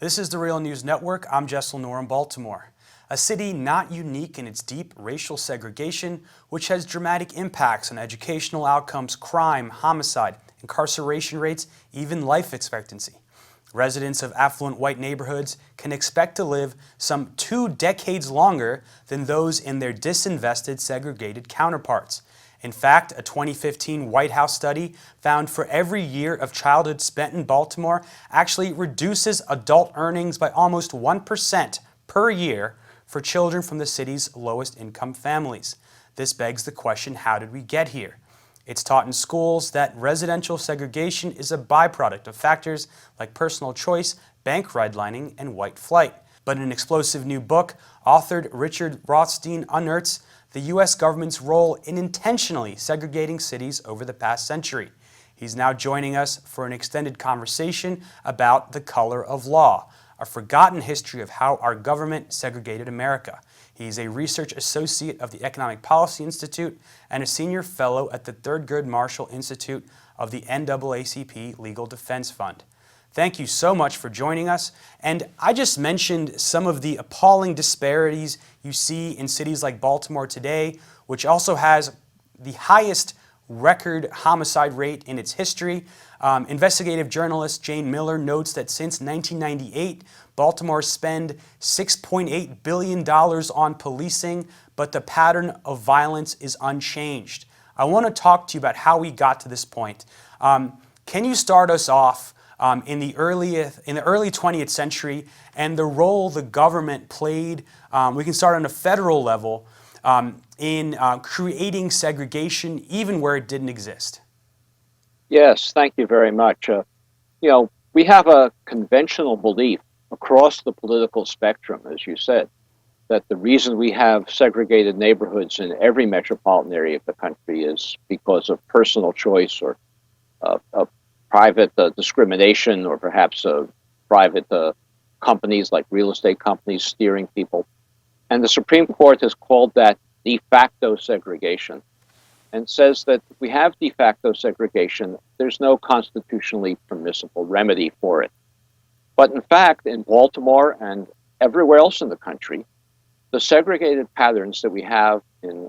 This is the Real News Network. I'm Jessel Noor in Baltimore. A city not unique in its deep racial segregation, which has dramatic impacts on educational outcomes, crime, homicide, incarceration rates, even life expectancy. Residents of affluent white neighborhoods can expect to live some 2 decades longer than those in their disinvested, segregated counterparts. In fact, a 2015 White House study found for every year of childhood spent in Baltimore actually reduces adult earnings by almost 1% per year for children from the city's lowest income families. This begs the question, how did we get here? It's taught in schools that residential segregation is a byproduct of factors like personal choice, bank redlining, and white flight. But in an explosive new book, authored Richard Rothstein unearths the U.S. government's role in intentionally segregating cities over the past century. He's now joining us for an extended conversation about the color of law, a forgotten history of how our government segregated America. He's a research associate of the Economic Policy Institute and a senior fellow at the Thurgood Marshall Institute of the NAACP Legal Defense Fund. Thank you so much for joining us. And I just mentioned some of the appalling disparities you see in cities like Baltimore today, which also has the highest record homicide rate in its history. Investigative journalist Jane Miller notes that since 1998, Baltimore spent $6.8 billion on policing, but the pattern of violence is unchanged. I want to talk to you about how we got to this point. Can you start us off in the early 20th century and the role the government played? We can start on a federal level in creating segregation even where it didn't exist. Yes, thank you very much. We have a conventional belief across the political spectrum, as you said, that the reason we have segregated neighborhoods in every metropolitan area of the country is because of personal choice or private discrimination, or perhaps private companies like real estate companies steering people. And the Supreme Court has called that de facto segregation, and says that if we have de facto segregation, there's no constitutionally permissible remedy for it. But in fact, in Baltimore and everywhere else in the country, the segregated patterns that we have in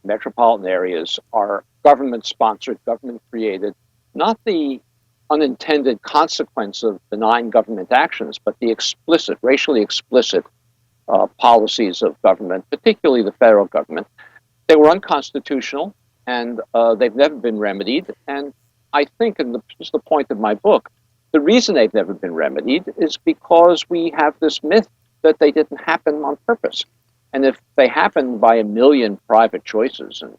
metropolitan areas are government-sponsored, government-created, not the unintended consequence of benign government actions, but the explicit, racially explicit policies of government, particularly the federal government. They were unconstitutional, and they've never been remedied. And I think, and this is the point of my book, the reason they've never been remedied is because we have this myth that they didn't happen on purpose. And if they happened by a million private choices and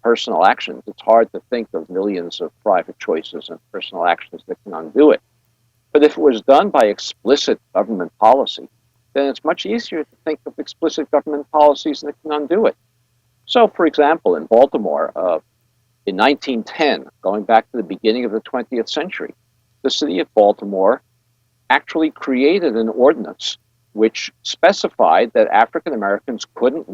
personal actions, it's hard to think of millions of private choices and personal actions that can undo it. But if it was done by explicit government policy, then it's much easier to think of explicit government policies that can undo it. So, for example, in Baltimore, in 1910, going back to the beginning of the 20th century, the city of Baltimore actually created an ordinance which specified that African Americans couldn't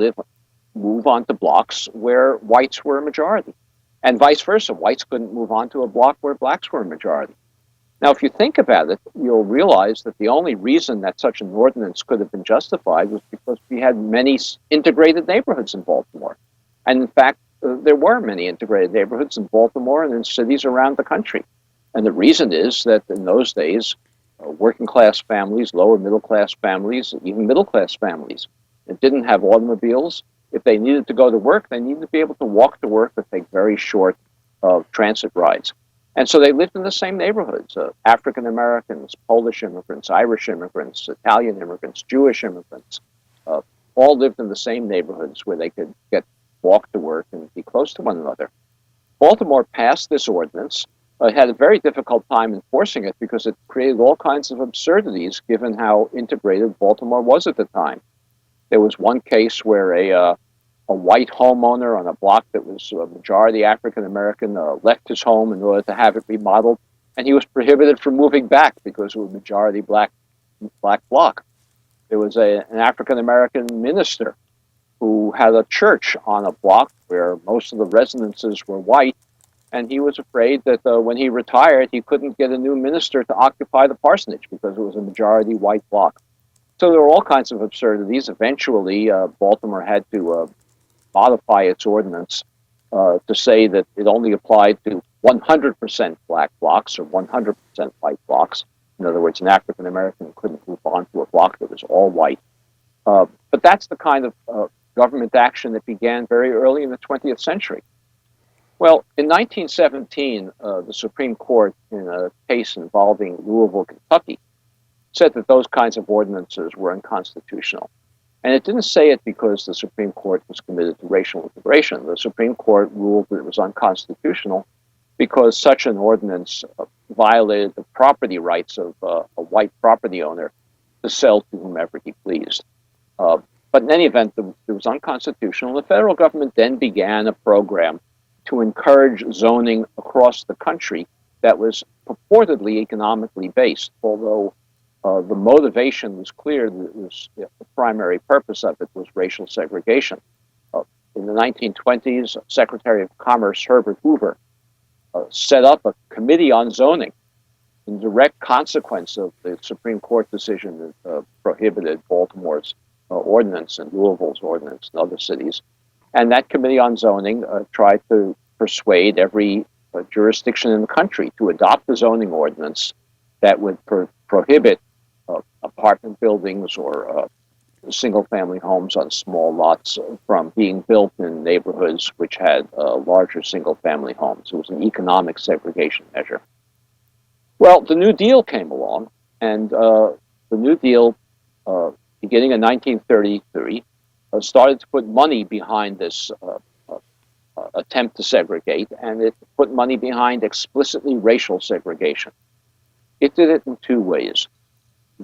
move onto blocks where whites were a majority, and vice versa. Whites couldn't move onto a block where blacks were a majority. Now, if you think about it, you'll realize that the only reason that such an ordinance could have been justified was because we had many integrated neighborhoods in Baltimore. And in fact, there were many integrated neighborhoods in Baltimore and in cities around the country. And the reason is that in those days, working class families, lower middle class families, even middle class families, that didn't have automobiles. If they needed to go to work, they needed to be able to walk to work or take very short transit rides. And so they lived in the same neighborhoods, African Americans, Polish immigrants, Irish immigrants, Italian immigrants, Jewish immigrants, all lived in the same neighborhoods where they could walk to work and be close to one another. Baltimore passed this ordinance. It had a very difficult time enforcing it because it created all kinds of absurdities given how integrated Baltimore was at the time. There was one case where a white homeowner on a block that was a majority African American left his home in order to have it remodeled, and he was prohibited from moving back because it was a majority black block. There was an African American minister who had a church on a block where most of the residences were white, And he was afraid that when he retired, he couldn't get a new minister to occupy the parsonage because it was a majority white bloc. So there were all kinds of absurdities. Eventually, Baltimore had to modify its ordinance to say that it only applied to 100% black blocks or 100% white blocks. In other words, an African American couldn't move on to a block that was all white. But that's the kind of government action that began very early in the 20th century. Well, in 1917, the Supreme Court, in a case involving Louisville, Kentucky, said that those kinds of ordinances were unconstitutional. And it didn't say it because the Supreme Court was committed to racial integration. The Supreme Court ruled that it was unconstitutional because such an ordinance violated the property rights of a white property owner to sell to whomever he pleased. But in any event, it was unconstitutional. The federal government then began a program to encourage zoning across the country that was purportedly economically based, although the motivation was clear that it was, the primary purpose of it was racial segregation. In the 1920s, Secretary of Commerce Herbert Hoover set up a committee on zoning in direct consequence of the Supreme Court decision that prohibited Baltimore's ordinance and Louisville's ordinance and other cities. And that committee on zoning tried to persuade every jurisdiction in the country to adopt a zoning ordinance that would prohibit apartment buildings or single-family homes on small lots from being built in neighborhoods which had larger single-family homes. It was an economic segregation measure. Well, the New Deal came along, and the New Deal, beginning in 1933, started to put money behind this attempt to segregate, and it put money behind explicitly racial segregation. It did it in two ways.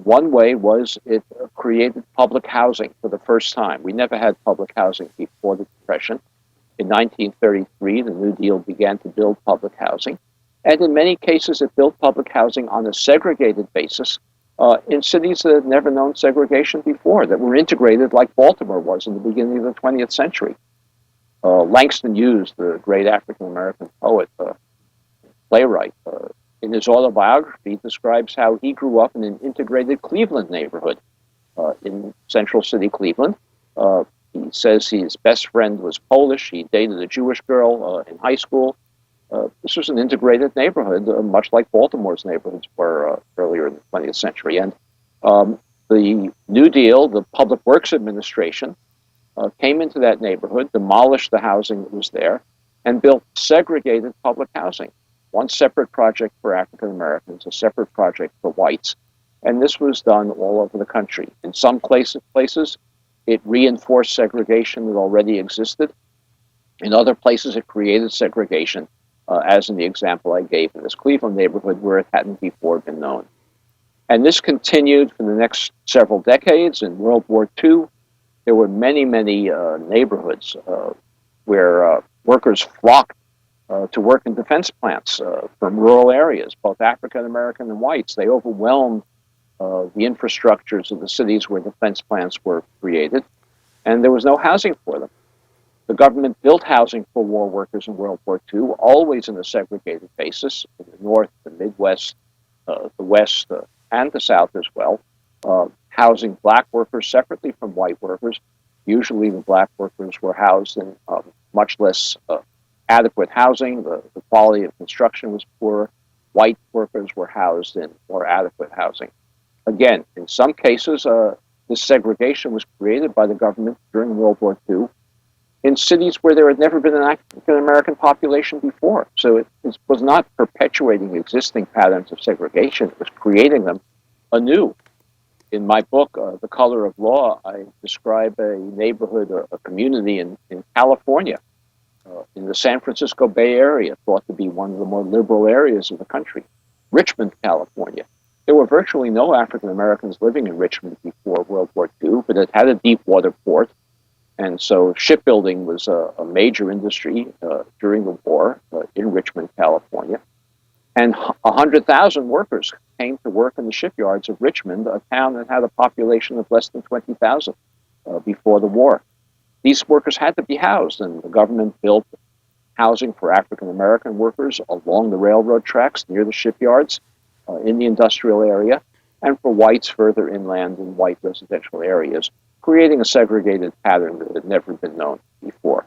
One way was it created public housing for the first time. We never had public housing before the Depression. In 1933, the New Deal began to build public housing. And in many cases, it built public housing on a segregated basis in cities that had never known segregation before, that were integrated like Baltimore was in the beginning of the 20th century. Langston Hughes, the great African-American poet, playwright, in his autobiography, describes how he grew up in an integrated Cleveland neighborhood in Central City, Cleveland. He says his best friend was Polish. He dated a Jewish girl in high school. This was an integrated neighborhood, much like Baltimore's neighborhoods were earlier in the 20th century. And the New Deal, the Public Works Administration, came into that neighborhood, demolished the housing that was there, and built segregated public housing. One separate project for African Americans, a separate project for whites. And this was done all over the country. In some places, it reinforced segregation that already existed. In other places, it created segregation, as in the example I gave in this Cleveland neighborhood where it hadn't before been known. And this continued for the next several decades. In World War II, there were many, many neighborhoods where workers flocked to work in defense plants from rural areas, both African American and whites. They overwhelmed the infrastructures of the cities where defense plants were created, and there was no housing for them. The government built housing for war workers in World War II, always in a segregated basis, in the North, the Midwest, the West, and the South as well, housing black workers separately from white workers. Usually the black workers were housed in much less adequate housing. The quality of construction was poor. White workers were housed in more adequate housing. Again, in some cases, this segregation was created by the government during World War II in cities where there had never been an African-American population before. So it was not perpetuating existing patterns of segregation. It was creating them anew. In my book, The Color of Law, I describe a neighborhood, a community in California, in the San Francisco Bay Area, thought to be one of the more liberal areas of the country, Richmond, California. There were virtually no African Americans living in Richmond before World War II, but it had a deep water port, and so shipbuilding was a major industry during the war in Richmond, California. And 100,000 workers came to work in the shipyards of Richmond, a town that had a population of less than 20,000 before the war. These workers had to be housed, and the government built housing for African American workers along the railroad tracks near the shipyards in the industrial area, and for whites further inland in white residential areas, creating a segregated pattern that had never been known before.